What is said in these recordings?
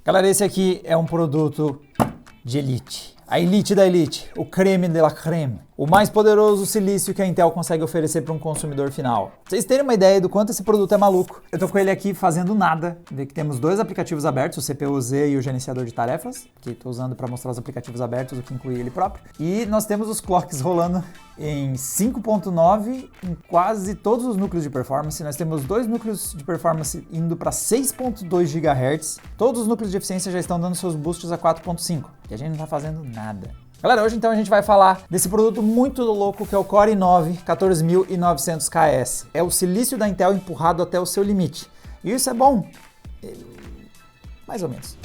Galera, esse aqui é um produto de elite. A elite da elite, o creme de la creme, o mais poderoso silício que a Intel consegue oferecer para um consumidor final. Pra vocês terem uma ideia do quanto esse produto é maluco, eu tô com ele aqui fazendo nada. Vê que temos dois aplicativos abertos, o CPU-Z e o gerenciador de tarefas, que estou usando para mostrar os aplicativos abertos, o que inclui ele próprio. E nós temos os clocks rolando em 5.9 em quase todos os núcleos de performance. Nós temos dois núcleos de performance indo para 6.2 GHz. Todos os núcleos de eficiência já estão dando seus boosts a 4.5 e a gente não está fazendo nada. Galera, hoje então a gente vai falar desse produto muito louco que é o Core i9 14900KS. É o silício da Intel empurrado até o seu limite. E isso é bom? Mais ou menos.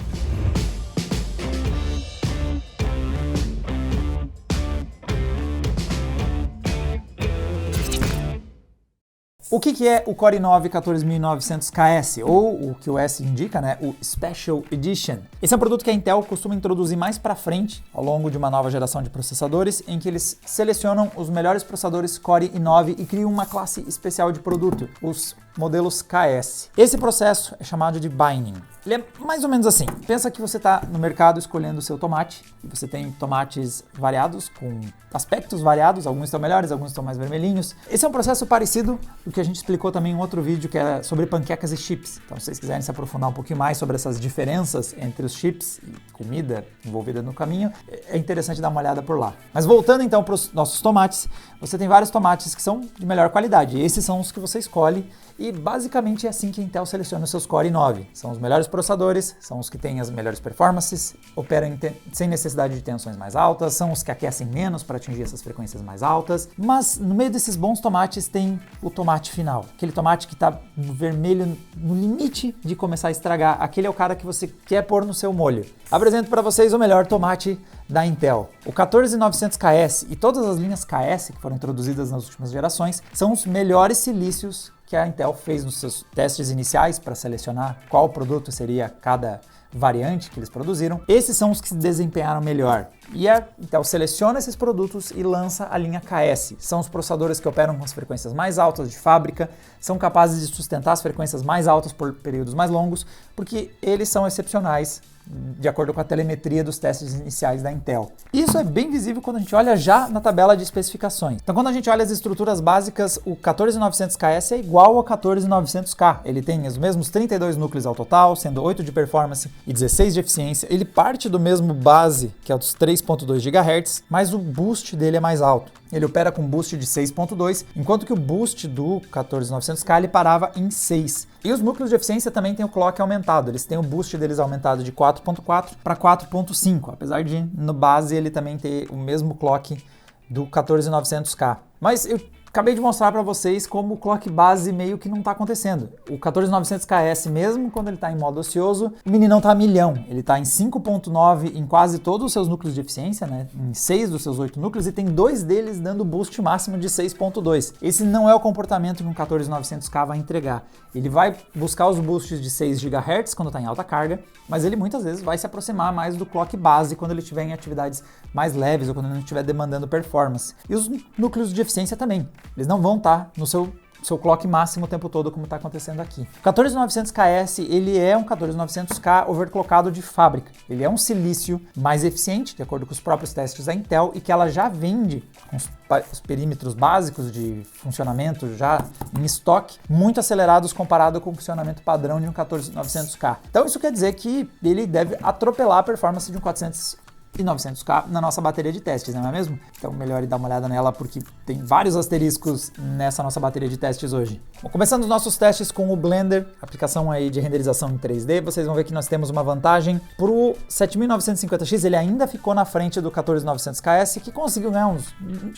O que é o Core i9 14900KS, ou o que o S indica, né, o Special Edition? Esse é um produto que a Intel costuma introduzir mais para frente, ao longo de uma nova geração de processadores, em que eles selecionam os melhores processadores Core i9 e criam uma classe especial de produto, os modelos KS. Esse processo é chamado de binning. Ele é mais ou menos assim. Pensa que você está no mercado escolhendo o seu tomate, e você tem tomates variados, com aspectos variados, alguns estão melhores, alguns estão mais vermelhinhos. Esse é um processo parecido do que a gente explicou também em outro vídeo, que era sobre panquecas e chips. Então, se vocês quiserem se aprofundar um pouquinho mais sobre essas diferenças entre os chips e comida envolvida no caminho, é interessante dar uma olhada por lá. Mas voltando então para os nossos tomates, você tem vários tomates que são de melhor qualidade. Esses são os que você escolhe e basicamente é assim que a Intel seleciona os seus Core i9. São os melhores processadores, são os que têm as melhores performances, operam sem necessidade de tensões mais altas, são os que aquecem menos para atingir essas frequências mais altas. Mas no meio desses bons tomates tem o tomate final, aquele tomate que está no vermelho, no limite de começar a estragar. Aquele é o cara que você quer pôr no seu molho. Apresento para vocês o melhor tomate da Intel. O 14900KS e todas as linhas KS que foram introduzidas nas últimas gerações são os melhores silícios que a Intel fez nos seus testes iniciais para selecionar qual produto seria cada variante que eles produziram. Esses são os que se desempenharam melhor. E a Intel seleciona esses produtos e lança a linha KS. São os processadores que operam com as frequências mais altas de fábrica, são capazes de sustentar as frequências mais altas por períodos mais longos, porque eles são excepcionais de acordo com a telemetria dos testes iniciais da Intel. Isso é bem visível quando a gente olha já na tabela de especificações. Então, quando a gente olha as estruturas básicas, o 14900KS é igual ao 14900K. Ele tem os mesmos 32 núcleos ao total, sendo 8 de performance e 16 de eficiência. Ele parte do mesmo base, que é dos 3.2 GHz, mas o boost dele é mais alto. Ele opera com boost de 6.2, enquanto que o boost do 14900K ele parava em 6. E os núcleos de eficiência também têm o clock aumentado. Eles têm o boost deles aumentado de 4.4 para 4.5, apesar de no base ele também ter o mesmo clock do 14900K. Mas eu acabei de mostrar para vocês como o clock base meio que não está acontecendo. O 14900KS, mesmo quando ele está em modo ocioso, o meninão está a milhão. Ele está em 5.9 em quase todos os seus núcleos de eficiência, né? Em 6 dos seus 8 núcleos, e tem 2 deles dando boost máximo de 6.2. Esse não é o comportamento que um 14900K vai entregar. Ele vai buscar os boosts de 6 GHz quando está em alta carga, mas ele muitas vezes vai se aproximar mais do clock base quando ele estiver em atividades mais leves ou quando ele não estiver demandando performance. E os núcleos de eficiência também. Eles não vão estar no seu clock máximo o tempo todo, como está acontecendo aqui. O 14900KS, ele é um 14900K overclockado de fábrica. Ele é um silício mais eficiente, de acordo com os próprios testes da Intel, e que ela já vende com os perímetros básicos de funcionamento já em estoque, muito acelerados comparado com o funcionamento padrão de um 14900K. Então isso quer dizer que ele deve atropelar a performance de um 400K na nossa bateria de testes, não é mesmo? Então melhor ir dar uma olhada nela porque tem vários asteriscos nessa nossa bateria de testes hoje. Bom, começando os nossos testes com o Blender, aplicação aí de renderização em 3D, vocês vão ver que nós temos uma vantagem. Pro 7950X ele ainda ficou na frente do 14900KS, que conseguiu ganhar uns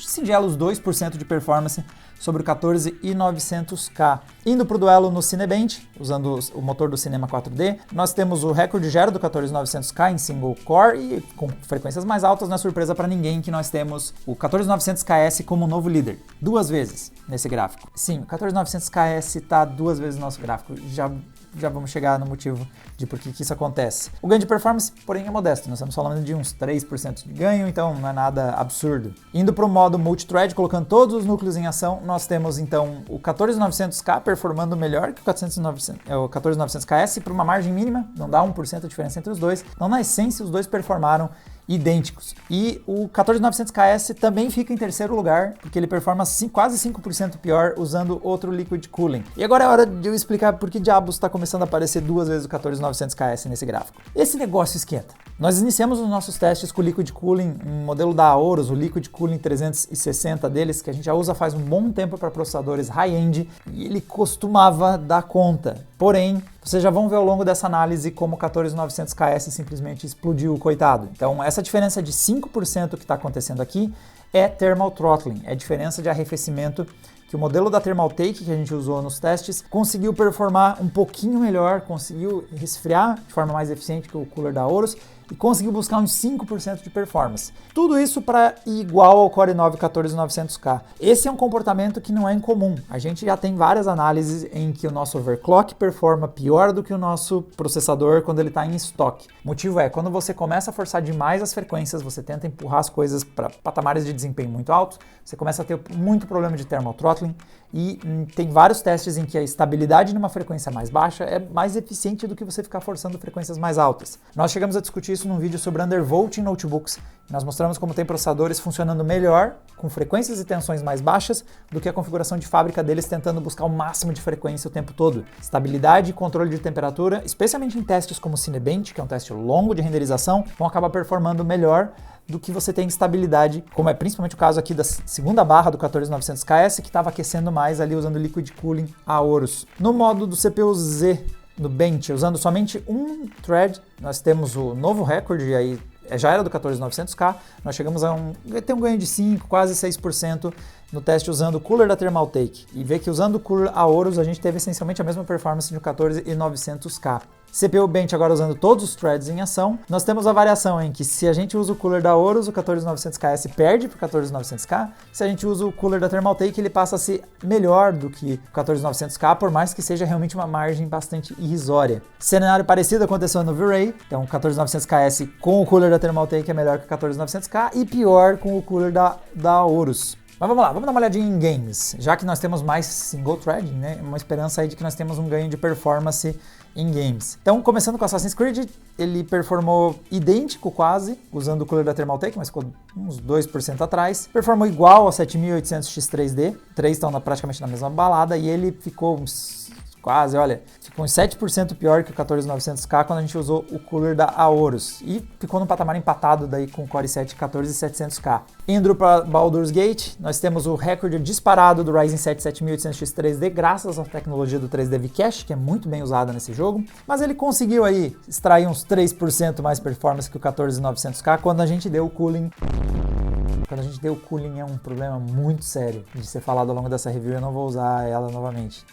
singelos 2% de performance sobre o 14900K. Indo para o duelo no Cinebench, usando o motor do Cinema 4D, nós temos o recorde gero do 14900K em single core e com frequências mais altas. Não é surpresa para ninguém que nós temos o 14900KS como novo líder, 2 vezes nesse gráfico. Sim, o 14900KS está 2 vezes no nosso gráfico. Já já vamos chegar no motivo de por que isso acontece. O ganho de performance, porém, é modesto. Nós estamos falando de uns 3% de ganho, então não é nada absurdo. Indo para o modo multithread, colocando todos os núcleos em ação, nós temos então o 14900K performando melhor que o 14900KS por uma margem mínima, não dá 1% de diferença entre os dois. Então, na essência, os dois performaram idênticos. E o 14900KS também fica em terceiro lugar, porque ele performa quase 5% pior usando outro Liquid Cooling. E agora é hora de eu explicar por que diabos está começando a aparecer duas vezes o 14900KS nesse gráfico. Esse negócio esquenta. Nós iniciamos os nossos testes com o Liquid Cooling, um modelo da Aorus, o Liquid Cooling 360 deles, que a gente já usa faz um bom tempo para processadores high-end, e ele costumava dar conta. Porém, vocês já vão ver ao longo dessa análise como o 14900KS simplesmente explodiu, coitado. Então, essa diferença de 5% que está acontecendo aqui é thermal throttling, é diferença de arrefecimento que o modelo da Thermaltake que a gente usou nos testes conseguiu performar um pouquinho melhor, conseguiu resfriar de forma mais eficiente que o cooler da Aorus e conseguiu buscar uns 5% de performance. Tudo isso para ir igual ao Core i9 14900K. Esse é um comportamento que não é incomum. A gente já tem várias análises em que o nosso overclock performa pior do que o nosso processador quando ele está em estoque. O motivo é, quando você começa a forçar demais as frequências, você tenta empurrar as coisas para patamares de desempenho muito altos, você começa a ter muito problema de thermal throttling e tem vários testes em que a estabilidade numa frequência mais baixa é mais eficiente do que você ficar forçando frequências mais altas. Nós chegamos a discutir isso num vídeo sobre undervolt em notebooks. Nós mostramos como tem processadores funcionando melhor, com frequências e tensões mais baixas, do que a configuração de fábrica deles tentando buscar o máximo de frequência o tempo todo. Estabilidade e controle de temperatura, especialmente em testes como o Cinebench, que é um teste longo de renderização, vão acabar performando melhor do que você tem estabilidade, como é principalmente o caso aqui da segunda barra do 14900KS, que estava aquecendo mais ali usando Liquid Cooling Aorus. No modo do CPU-Z, no Bench, usando somente um thread, nós temos o novo recorde, aí já era do 14900K, nós chegamos a ter um ganho de 5, quase 6% no teste usando o cooler da Thermaltake. E ver que usando o cooler Aorus a gente teve essencialmente a mesma performance no 14900K. CPU Bench agora usando todos os threads em ação. Nós temos a variação em que se a gente usa o cooler da Aorus, o 14900KS perde para o 14900K. Se a gente usa o cooler da Thermaltake, ele passa a ser melhor do que o 14900K, por mais que seja realmente uma margem bastante irrisória. Cenário parecido aconteceu no V-Ray. Então o 14900KS com o cooler da Thermaltake é melhor que o 14900K e pior com o cooler da Aorus. Mas vamos lá, vamos dar uma olhadinha em games. Já que nós temos mais single threading, né? Uma esperança aí de que nós temos um ganho de performance em games. Então, começando com Assassin's Creed, ele performou idêntico quase, usando o cooler da Thermaltake, mas ficou uns 2% atrás. Performou igual ao 7800X3D, 3 estão praticamente na mesma balada, e ele ficou uns quase, olha, ficou uns 7% pior que o 14900K quando a gente usou o cooler da Aorus. E ficou no patamar empatado daí com o Core i7 14700K. Indo para Baldur's Gate, nós temos o recorde disparado do Ryzen 7 7800X3D, graças à tecnologia do 3D V-Cache, que é muito bem usada nesse jogo. Mas ele conseguiu aí extrair uns 3% mais performance que o 14900K quando a gente deu o cooling. Quando a gente deu o cooling é um problema muito sério de ser falado ao longo dessa review, eu não vou usar ela novamente.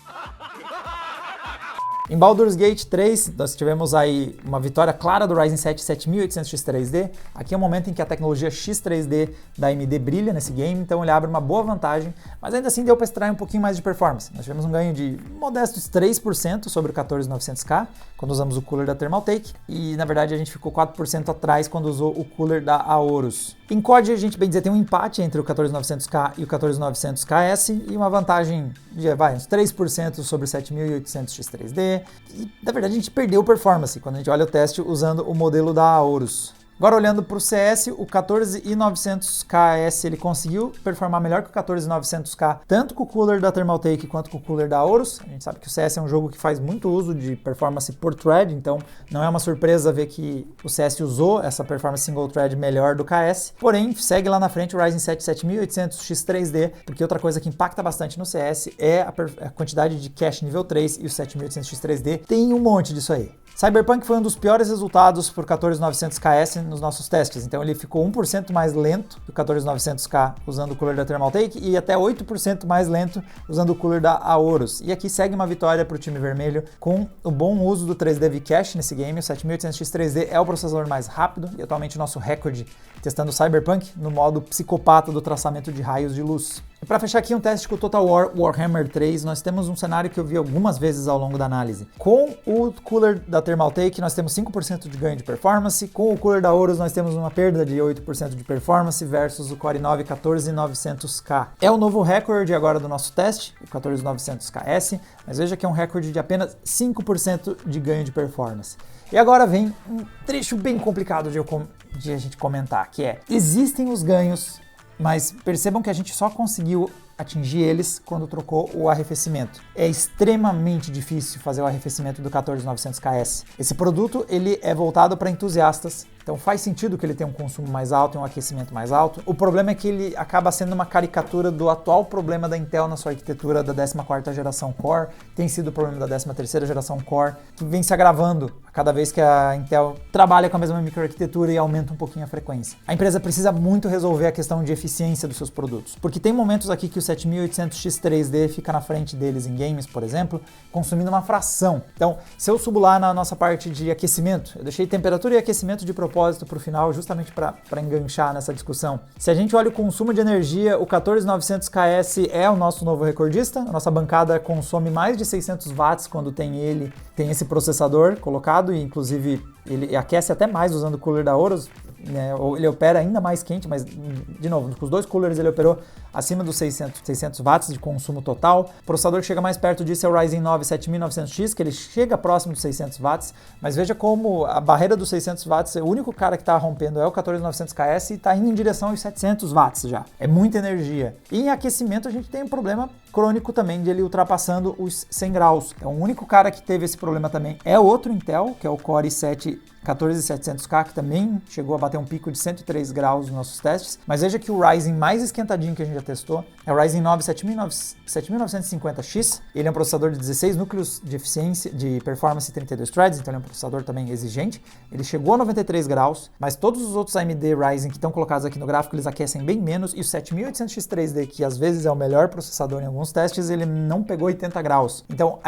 Em Baldur's Gate 3, nós tivemos aí uma vitória clara do Ryzen 7 7800X3D. Aqui é o momento em que a tecnologia X3D da AMD brilha nesse game, então ele abre uma boa vantagem, mas ainda assim deu para extrair um pouquinho mais de performance. Nós tivemos um ganho de modestos 3% sobre o 14900K, quando usamos o cooler da Thermaltake, e na verdade a gente ficou 4% atrás quando usou o cooler da Aorus. Em COD, a gente bem dizer tem um empate entre o 14900K e o 14900KS, e uma vantagem de uns 3% sobre o 7800X3D, e na verdade a gente perdeu performance quando a gente olha o teste usando o modelo da Aorus. Agora olhando para o CS, o 14900KS ele conseguiu performar melhor que o 14900K, tanto com o cooler da Thermaltake quanto com o cooler da Aorus. A gente sabe que o CS é um jogo que faz muito uso de performance por thread, então não é uma surpresa ver que o CS usou essa performance single thread melhor do KS. Porém, segue lá na frente o Ryzen 7 7800X3D, porque outra coisa que impacta bastante no CS é a quantidade de cache nível 3, e o 7800X3D tem um monte disso aí. Cyberpunk foi um dos piores resultados por 14900KS nos nossos testes, então ele ficou 1% mais lento que o 14900K usando o cooler da Thermaltake e até 8% mais lento usando o cooler da Aorus. E aqui segue uma vitória para o time vermelho com o bom uso do 3D V-Cache nesse game. O 7800X3D é o processador mais rápido e atualmente o nosso recorde testando o Cyberpunk no modo psicopata do traçamento de raios de luz. Para fechar aqui um teste com o Total War Warhammer 3, nós temos um cenário que eu vi algumas vezes ao longo da análise. Com o cooler da Thermaltake, nós temos 5% de ganho de performance. Com o cooler da Horus, nós temos uma perda de 8% de performance versus o Core i9 14900K. É o novo recorde agora do nosso teste, o 14900KS, mas veja que é um recorde de apenas 5% de ganho de performance. E agora vem um trecho bem complicado de a gente comentar, que é: existem os ganhos, mas percebam que a gente só conseguiu atingir eles quando trocou o arrefecimento. É extremamente difícil fazer o arrefecimento do 14900KS. Esse produto ele é voltado para entusiastas, então faz sentido que ele tenha um consumo mais alto e um aquecimento mais alto. O problema é que ele acaba sendo uma caricatura do atual problema da Intel na sua arquitetura da 14ª geração Core, tem sido o problema da 13ª geração Core, que vem se agravando a cada vez que a Intel trabalha com a mesma microarquitetura e aumenta um pouquinho a frequência. A empresa precisa muito resolver a questão de eficiência dos seus produtos, porque tem momentos aqui que o 7800X3D fica na frente deles em games, por exemplo, consumindo uma fração. Então, se eu subo lá na nossa parte de aquecimento, eu deixei temperatura e aquecimento de propósito para o final, justamente para enganchar nessa discussão. Se a gente olha o consumo de energia, o 14900KS é o nosso novo recordista. A nossa bancada consome mais de 600 watts quando tem esse processador colocado, e inclusive ele aquece até mais usando o cooler da Horus. Né, ele opera ainda mais quente, mas, de novo, com os dois coolers ele operou acima dos 600 watts de consumo total. O processador que chega mais perto disso é o Ryzen 9 7900X, que ele chega próximo dos 600 watts, mas veja como a barreira dos 600 watts, o único cara que está rompendo é o 14900KS e está indo em direção aos 700 watts já. É muita energia. E em aquecimento a gente tem um problema crônico também de ele ultrapassando os 100 graus. Então, o único cara que teve esse problema também é outro Intel, que é o Core i7 14700K, que também chegou a bater um pico de 103 graus nos nossos testes. Mas veja que o Ryzen mais esquentadinho que a gente já testou é o Ryzen 9 7950X. Ele é um processador de 16 núcleos de eficiência, de performance e 32 threads, então ele é um processador também exigente. Ele chegou a 93 graus, mas todos os outros AMD Ryzen que estão colocados aqui no gráfico, eles aquecem bem menos, e o 7800X3D, que às vezes é o melhor processador em alguns testes, ele não pegou 80 graus. Então,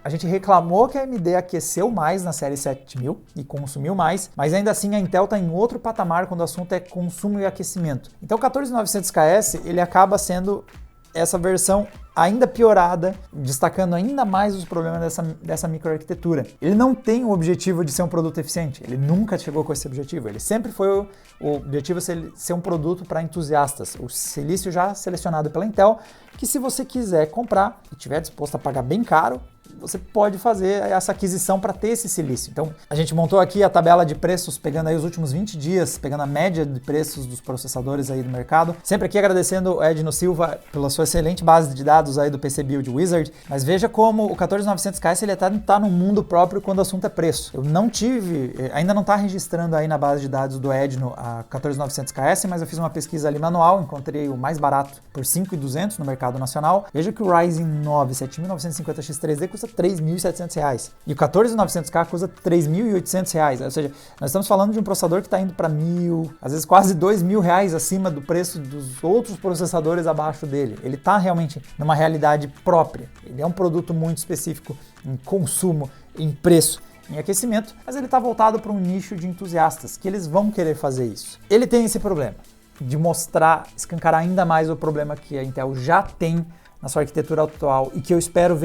a gente reclamou que a AMD aqueceu mais na série 7000 e consumiu mais, mas ainda assim a Intel está em outro patamar quando o assunto é consumo e aquecimento. Então o 14900KS ele acaba sendo essa versão ainda piorada, destacando ainda mais os problemas dessa microarquitetura. Ele não tem o objetivo de ser um produto eficiente, ele nunca chegou com esse objetivo, ele sempre foi o objetivo ser um produto para entusiastas, o silício já selecionado pela Intel, que se você quiser comprar e estiver disposto a pagar bem caro, você pode fazer essa aquisição para ter esse silício. Então, a gente montou aqui a tabela de preços, pegando aí os últimos 20 dias, pegando a média de preços dos processadores aí do mercado. Sempre aqui agradecendo o Edno Silva pela sua excelente base de dados aí do PC Build Wizard. Mas veja como o 14900KS ele tá num mundo próprio quando o assunto é preço. Eu não tive, ainda não está registrando aí na base de dados do Edno a 14900KS, mas eu fiz uma pesquisa ali manual, encontrei o mais barato por 5.200 no mercado nacional. Veja que o Ryzen 9 7950X3D custa R$3.700 e o 14900K custa R$3.800, ou seja, nós estamos falando de um processador que está indo para R$1.000, às vezes quase R$2.000 acima do preço dos outros processadores abaixo dele. Ele está realmente numa realidade própria, ele é um produto muito específico em consumo, em preço, em aquecimento, mas ele está voltado para um nicho de entusiastas, que eles vão querer fazer isso. Ele tem esse problema de mostrar, escancarar ainda mais o problema que a Intel já tem na sua arquitetura atual e que eu espero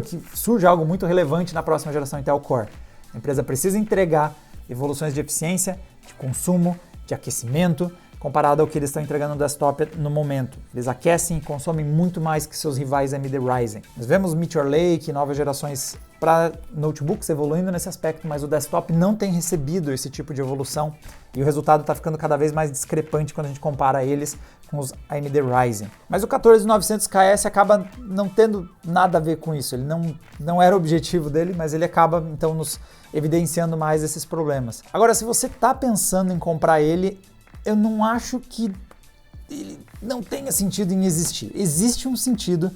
que surja algo muito relevante na próxima geração Intel Core. A empresa precisa entregar evoluções de eficiência, de consumo, de aquecimento, comparado ao que eles estão entregando no desktop no momento. Eles aquecem e consomem muito mais que seus rivais AMD Ryzen. Nós vemos Meteor Lake, novas gerações para notebooks evoluindo nesse aspecto, mas o desktop não tem recebido esse tipo de evolução e o resultado está ficando cada vez mais discrepante quando a gente compara eles com os AMD Ryzen. Mas o 14900KS acaba não tendo nada a ver com isso, ele não era o objetivo dele, mas ele acaba então nos evidenciando mais esses problemas. Agora, se você está pensando em comprar ele, eu não acho que ele não tenha sentido em existir. Existe um sentido,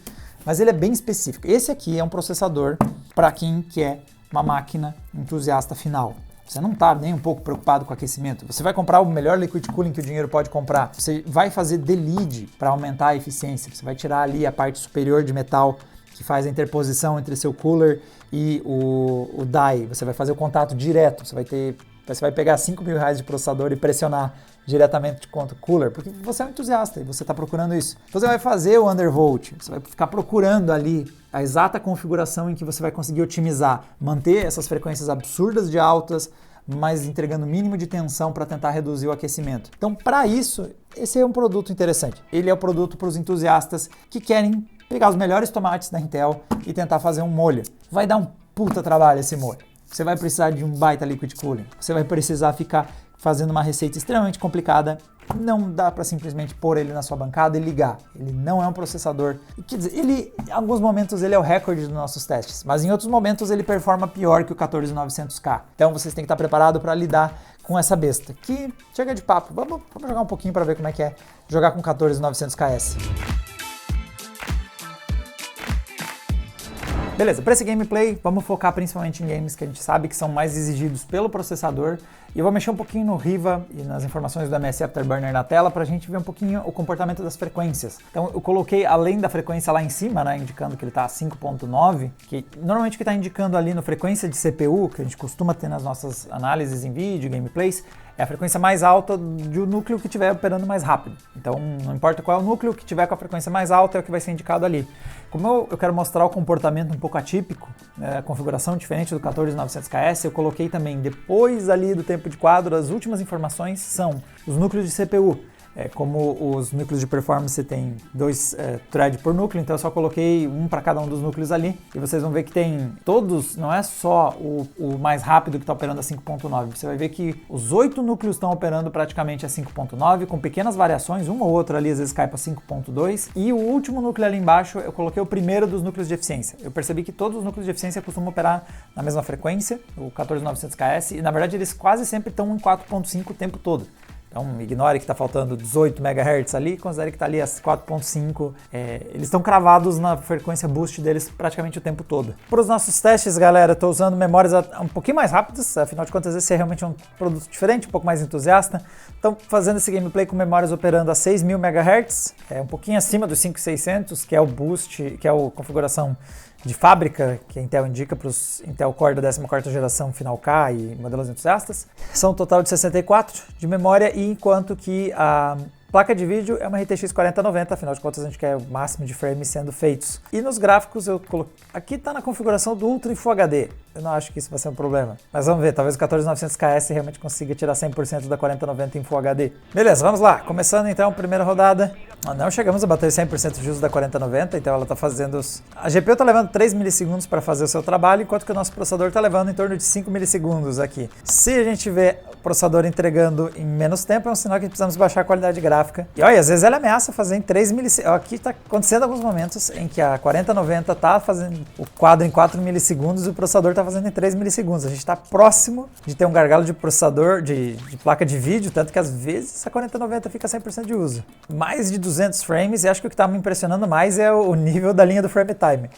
mas ele é bem específico. Esse aqui é um processador para quem quer uma máquina entusiasta final. Você não está nem um pouco preocupado com aquecimento. Você vai comprar o melhor liquid cooling que o dinheiro pode comprar. Você vai fazer delete para aumentar a eficiência. Você vai tirar ali a parte superior de metal que faz a interposição entre seu cooler e o die. Você vai fazer o contato direto. Você vai ter Você vai pegar R$5.000 de processador e pressionar diretamente contra o cooler, porque você é um entusiasta e você está procurando isso. Então você vai fazer o undervolt, você vai ficar procurando ali a exata configuração em que você vai conseguir otimizar, manter essas frequências absurdas de altas, mas entregando o mínimo de tensão para tentar reduzir o aquecimento. Então, para isso, esse é um produto interessante. Ele é o produto para os entusiastas que querem pegar os melhores tomates da Intel e tentar fazer um molho. Vai dar um puta trabalho esse molho. Você vai precisar de um baita liquid cooling. Você vai precisar ficar fazendo uma receita extremamente complicada. Não dá para simplesmente pôr ele na sua bancada e ligar. Ele não é um processador. Quer dizer, em alguns momentos ele é o recorde dos nossos testes, mas em outros momentos ele performa pior que o 14900K. Então vocês têm que estar preparados para lidar com essa besta. Que chega de papo. Vamos jogar um pouquinho para ver como é que é jogar com 14900KS. Beleza, para esse gameplay, vamos focar principalmente em games que a gente sabe que são mais exigidos pelo processador. E eu vou mexer um pouquinho no Riva e nas informações do MSI Afterburner na tela para a gente ver um pouquinho o comportamento das frequências. Então eu coloquei, além da frequência lá em cima, né, indicando que ele está a 5.9, que normalmente o que está indicando ali no frequência de CPU, que a gente costuma ter nas nossas análises em vídeo, gameplays, é a frequência mais alta do núcleo que estiver operando mais rápido. Então, não importa qual é o núcleo, que tiver com a frequência mais alta é o que vai ser indicado ali. Como eu quero mostrar o comportamento um pouco atípico, a configuração diferente do 14900KS, eu coloquei também, depois ali do tempo de quadro, as últimas informações são os núcleos de CPU. Como os núcleos de performance você tem 2 threads por núcleo, então eu só coloquei um para cada um dos núcleos ali e vocês vão ver que tem todos, não é só o mais rápido que está operando a 5.9, você vai ver que os 8 núcleos estão operando praticamente a 5.9 com pequenas variações, um ou outro ali às vezes cai para 5.2 e o último núcleo ali embaixo eu coloquei o primeiro dos núcleos de eficiência. Eu percebi que todos os núcleos de eficiência costumam operar na mesma frequência, o 14900KS, e na verdade eles quase sempre estão em 4.5 o tempo todo. Então, ignore que está faltando 18 MHz ali, considere que está ali a 4.5. Eles estão cravados na frequência boost deles praticamente o tempo todo. Para os nossos testes, galera, estou usando memórias um pouquinho mais rápidas, afinal de contas esse é realmente um produto diferente, um pouco mais entusiasta. Então, fazendo esse gameplay com memórias operando a 6.000 MHz, um pouquinho acima dos 5.600, que é o boost, que é a configuração de fábrica que a Intel indica para os Intel Core da 14ª geração Final K e modelos entusiastas. São um total de 64 de memória, e enquanto que a placa de vídeo é uma RTX 4090, afinal de contas a gente quer o máximo de frames sendo feitos. E nos gráficos eu coloquei... Aqui está na configuração do Ultra e Full HD. Eu não acho que isso vai ser um problema. Mas vamos ver, talvez o 14900KS realmente consiga tirar 100% da 4090 em Full HD. Beleza, vamos lá. Começando então a primeira rodada. Não chegamos a bater 100% de uso da 4090, então ela está fazendo... A GPU está levando 3 milissegundos para fazer o seu trabalho, enquanto que o nosso processador está levando em torno de 5 milissegundos aqui. Se a gente vê o processador entregando em menos tempo, é um sinal que precisamos baixar a qualidade gráfica. E olha, às vezes ela ameaça fazer em 3 milissegundos. Aqui está acontecendo alguns momentos em que a 4090 está fazendo o quadro em 4 milissegundos e o processador está fazendo em 3 milissegundos. A gente está próximo de ter um gargalo de processador, de placa de vídeo, tanto que às vezes a 4090 fica 100% de uso. Mais de 200 frames, e acho que o que está me impressionando mais é o nível da linha do frame time.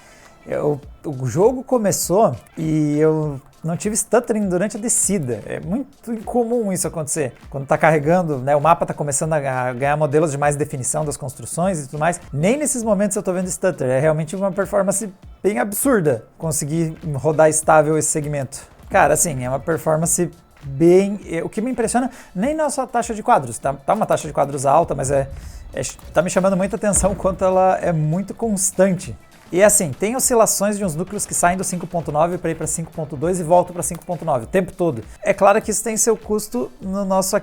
O jogo começou e eu não tive stuttering durante a descida. É muito incomum isso acontecer. Quando está carregando, né, o mapa está começando a ganhar modelos de mais definição das construções e tudo mais. Nem nesses momentos eu estou vendo stutter. É realmente uma performance bem absurda conseguir rodar estável esse segmento. Cara, assim, é uma performance bem... O que me impressiona, nem nossa taxa de quadros. Tá uma taxa de quadros alta, mas tá me chamando muita atenção quanto ela é muito constante. E assim, tem oscilações de uns núcleos que saem do 5.9 para ir para 5.2 e voltam para 5.9 o tempo todo. É claro que isso tem seu custo no nosso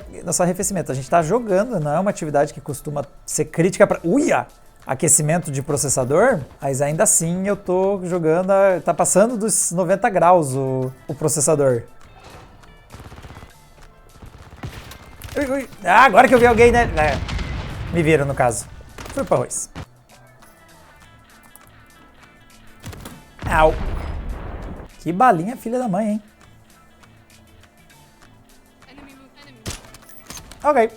arrefecimento. A gente está jogando, não é uma atividade que costuma ser crítica para aquecimento de processador, mas ainda assim eu tô jogando, tá passando dos 90 graus o processador. Ui. Ah, agora que eu vi alguém, né? Me viram no caso. Fui para arroz. Au. Que balinha, filha da mãe, hein? Ok.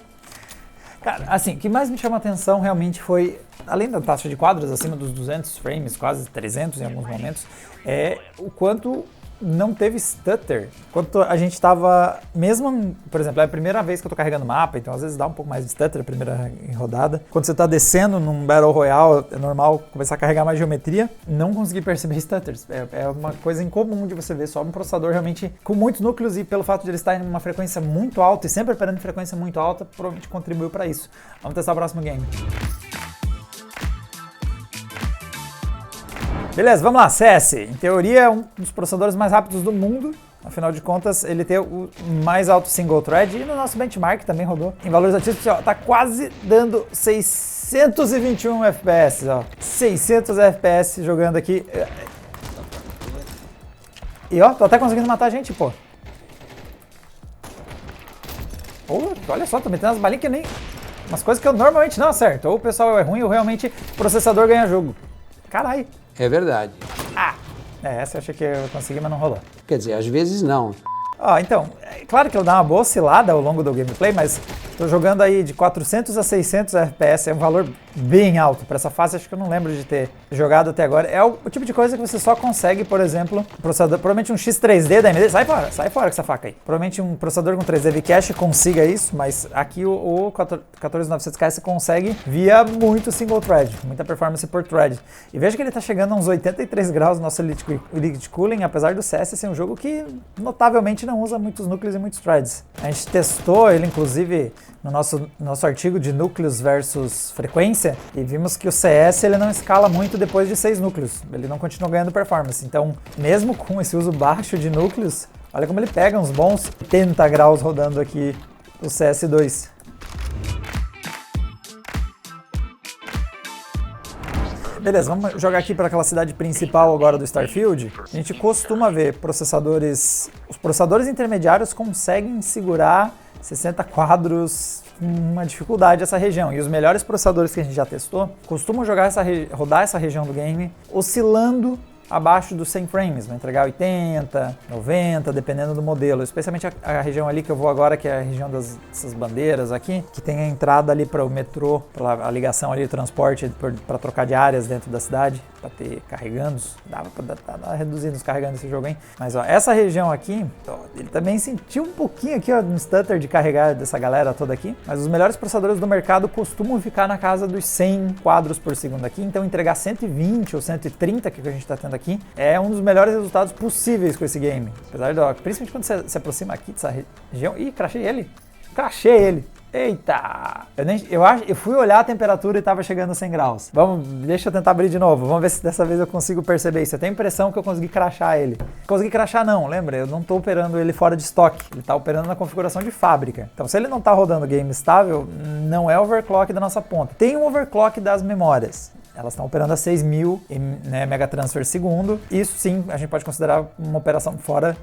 Cara, assim, o que mais me chama a atenção realmente foi, além da taxa de quadros acima dos 200 frames, quase 300 em alguns momentos, é o quanto não teve stutter. Quando a gente tava, mesmo, por exemplo, é a primeira vez que eu tô carregando mapa, então às vezes dá um pouco mais de stutter a primeira rodada. Quando você tá descendo num Battle Royale, é normal começar a carregar mais geometria, não consegui perceber stutters. É uma coisa incomum de você ver só um processador realmente com muitos núcleos e pelo fato de ele estar em uma frequência muito alta e sempre operando em frequência muito alta, provavelmente contribuiu para isso. Vamos testar o próximo game. Beleza, vamos lá, CS. Em teoria, é um dos processadores mais rápidos do mundo. Afinal de contas, ele tem o mais alto single thread e no nosso benchmark também rodou. Em valores ativos, ó, tá quase dando 621 FPS, ó. 600 FPS jogando aqui. E ó, tô até conseguindo matar a gente, pô. Olha só, tô metendo umas balinhas que nem... Umas coisas que eu normalmente não acerto. Ou o pessoal é ruim ou realmente o processador ganha jogo. Caralho. É verdade. Essa eu achei que eu consegui, mas não rolou. Quer dizer, às vezes não. Ó, então, é claro que ele dá uma boa oscilada ao longo do gameplay, mas tô jogando aí de 400 a 600 FPS, é um valor bem alto. Para essa fase, acho que eu não lembro de ter jogado até agora. É o tipo de coisa que você só consegue, por exemplo, processador, provavelmente um X3D da AMD. Sai fora com essa faca aí. Provavelmente um processador com 3D V-Cache consiga isso, mas aqui o 14900K você consegue via muito single thread, muita performance por thread. E veja que ele tá chegando a uns 83 graus no nosso liquid cooling, apesar do CS ser um jogo que notavelmente não usa muitos núcleos e muitos threads. A gente testou ele, inclusive, no nosso artigo de núcleos versus frequência, e vimos que o CS ele não escala muito depois de 6 núcleos, ele não continua ganhando performance. Então, mesmo com esse uso baixo de núcleos, olha como ele pega uns bons 80 graus rodando aqui o CS2. Beleza, vamos jogar aqui para aquela cidade principal agora do Starfield. A gente costuma ver processadores... Os processadores intermediários conseguem segurar 60 quadros com uma dificuldade essa região. E os melhores processadores que a gente já testou costumam rodar essa região do game oscilando abaixo dos 100 frames, vai entregar 80, 90, dependendo do modelo. Especialmente a região ali que eu vou agora, que é a região dessas bandeiras aqui, que tem a entrada ali para o metrô, a ligação ali, o transporte para trocar de áreas dentro da cidade, para ter carregandos. Dava para dar reduzindo os carregandos esse jogo, hein? Mas ó, essa região aqui, ó, ele também sentiu um pouquinho aqui, ó, no stutter de carregar dessa galera toda aqui. Mas os melhores processadores do mercado costumam ficar na casa dos 100 quadros por segundo aqui, então entregar 120 ou 130 que a gente está tendo aqui é um dos melhores resultados possíveis com esse game. Apesar de, ó, principalmente quando você se aproxima aqui dessa região... Ih, crashei ele! Crashei ele! Eita! Eu fui olhar a temperatura e tava chegando a 100 graus. Deixa eu tentar abrir de novo. Vamos ver se dessa vez eu consigo perceber isso. Eu tenho a impressão que eu consegui crashar ele. Consegui crashar não, lembra? Eu não tô operando ele fora de estoque. Ele tá operando na configuração de fábrica. Então se ele não tá rodando game estável, não é overclock da nossa ponta. Tem um overclock das memórias. Elas estão operando a 6.000 megatransfer segundo. Isso sim, a gente pode considerar uma operação fora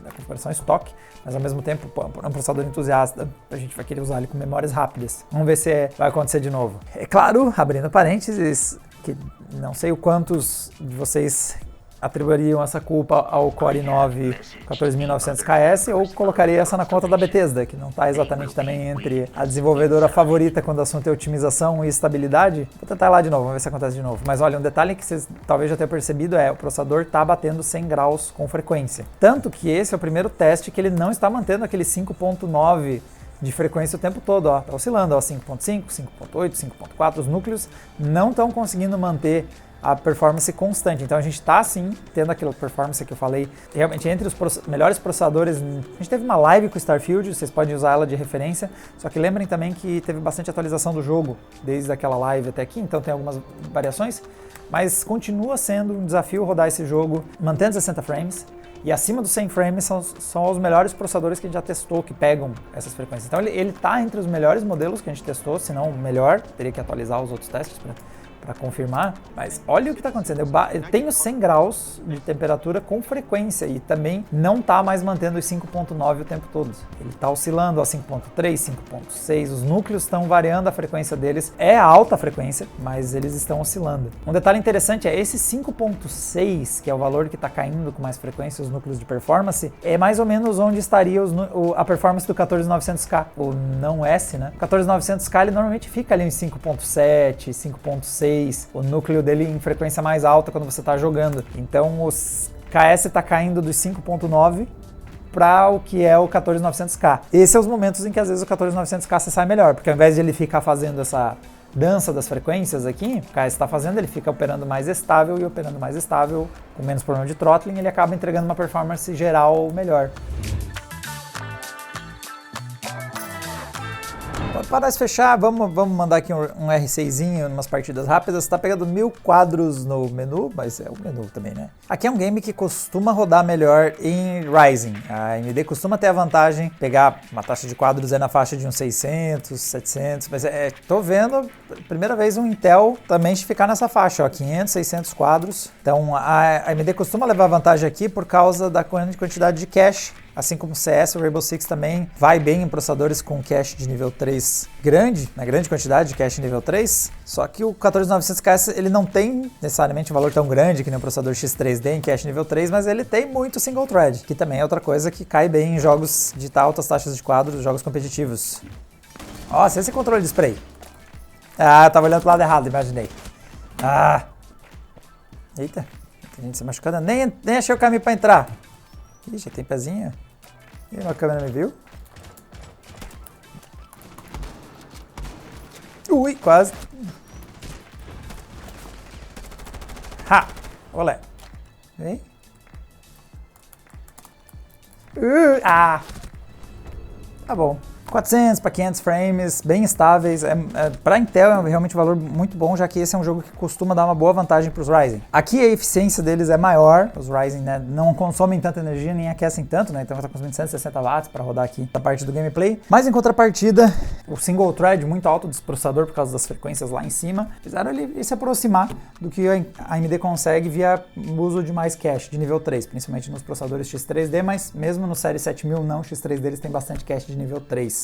da configuração estoque, mas ao mesmo tempo, um processador entusiasta, a gente vai querer usar ele com memórias rápidas. Vamos ver se vai acontecer de novo. É claro, abrindo parênteses, que não sei o quantos de vocês atribuiriam essa culpa ao Core i9 14900KS ou colocaria essa na conta da Bethesda, que não está exatamente também entre a desenvolvedora favorita quando o assunto é otimização e estabilidade. Vou tentar ir lá de novo, vamos ver se acontece de novo. Mas olha, um detalhe que vocês talvez já tenham percebido é o processador está batendo 100 graus com frequência. Tanto que esse é o primeiro teste que ele não está mantendo aquele 5.9 de frequência o tempo todo, ó. Tá oscilando, ó, 5.5, 5.8, 5.4, os núcleos não estão conseguindo manter a performance constante. Então a gente está sim tendo aquela performance que eu falei, realmente entre os melhores processadores. A gente teve uma live com o Starfield, vocês podem usar ela de referência, só que lembrem também que teve bastante atualização do jogo desde aquela live até aqui, então tem algumas variações, mas continua sendo um desafio rodar esse jogo mantendo 60 frames. E acima dos 100 frames são os melhores processadores que a gente já testou, que pegam essas frequências. Então ele está entre os melhores modelos que a gente testou, se não o melhor. Teria que atualizar os outros testes para confirmar, mas olha o que está acontecendo. Eu tenho 100 graus de temperatura com frequência e também não está mais mantendo os 5.9 o tempo todo. Ele está oscilando a 5.3, 5.6, os núcleos estão variando a frequência deles. É alta a frequência, mas eles estão oscilando. Um detalhe interessante é esse 5.6, que é o valor que está caindo com mais frequência, os núcleos de performance, é mais ou menos onde estaria a performance do 14900K, o não S, né? O 14900K ele normalmente fica ali em 5.7, 5.6, o núcleo dele em frequência mais alta quando você está jogando. Então KS está caindo dos 5.9 para o que é o 14900K. Esses são os momentos em que às vezes o 14900K você sai melhor, porque ao invés de ele ficar fazendo essa dança das frequências aqui, o KS está fazendo, ele fica operando mais estável, e operando mais estável, com menos problema de throttling, ele acaba entregando uma performance geral melhor. Para se fechar, vamos mandar aqui um R6zinho, umas partidas rápidas. Você tá pegando 1000 quadros no menu, mas é o menu também, né? Aqui é um game que costuma rodar melhor em Ryzen. A AMD costuma ter a vantagem de pegar uma taxa de quadros na faixa de uns 600, 700, mas tô vendo, primeira vez um Intel também ficar nessa faixa, ó, 500, 600 quadros. Então a AMD costuma levar vantagem aqui por causa da quantidade de cache. Assim como o CS, o Rainbow Six também vai bem em processadores com cache de nível 3 grande, na grande quantidade de cache nível 3. Só que o 14900KS ele não tem necessariamente um valor tão grande que nem o processador X3D em cache nível 3, mas ele tem muito single thread, que também é outra coisa que cai bem em jogos de altas taxas de quadros, jogos competitivos. Nossa, esse controle de spray. Ah, eu tava olhando pro lado errado, imaginei. Ah! Eita, tem gente se machucando. Nem achei o caminho pra entrar. Ih, já tem pezinho. Ih, a câmera me viu? Ui, quase. Ha! Olé. Vem. Ah! Tá bom. 400 para 500 frames, bem estáveis. Para Intel é realmente um valor muito bom, já que esse é um jogo que costuma dar uma boa vantagem para os Ryzen. Aqui a eficiência deles é maior, os Ryzen, né, não consomem tanta energia, nem aquecem tanto, né, então está consumindo 160 watts para rodar aqui a parte do gameplay. Mas em contrapartida, o single thread muito alto do processador por causa das frequências lá em cima, fizeram ele se aproximar do que a AMD consegue via uso de mais cache de nível 3, principalmente nos processadores X3D, mas mesmo no Série 7000 não, X3D eles têm bastante cache de nível 3.